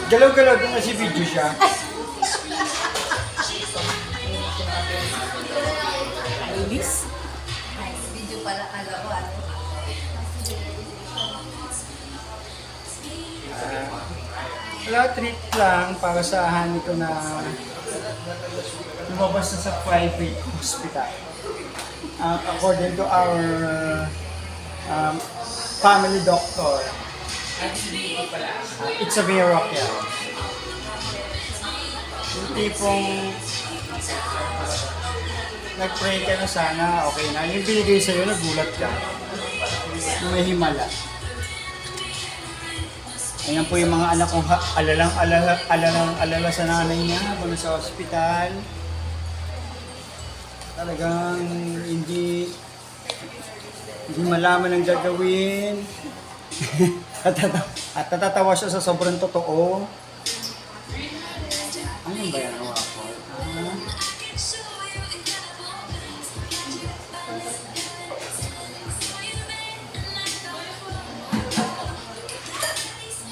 Galaw-galaw kung nasi video siya. Ladies? Video pala kala ko ano. Wala, treat lang para sa honey ko na lumabas na sa private hospital. According to our family doctor, it's a miracle. Yung tipong nag-pray ka na sana, okay na. Yung binigay sa'yo, nagulat ka. Yung may himala. Ayan po yung mga anak kong alalang-alala sa nanay niya habang sa ospital. Talagang hindi malaman ang gagawin. At natatawa siya sa sobrang totoo. Ano ba yan? Waffle?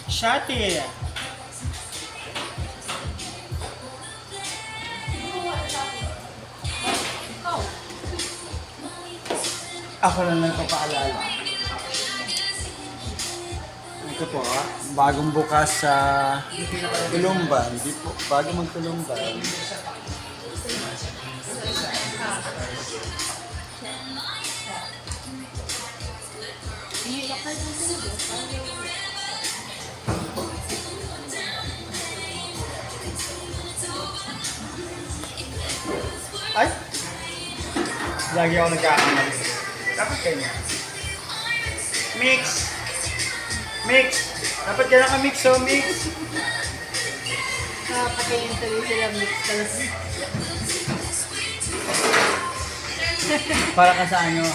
Shati! Ako lang nagpapaalala. Ito po, bagong bukas sa Tulumban. Hindi po, bago magtulumban. Ay! Lagi ako nagkakamali. Dapat kanya. Mix! Mix! Dapat ka naka-mix, so mix! Nakapatayin tuloy sila mix pala. Para ka sa ano?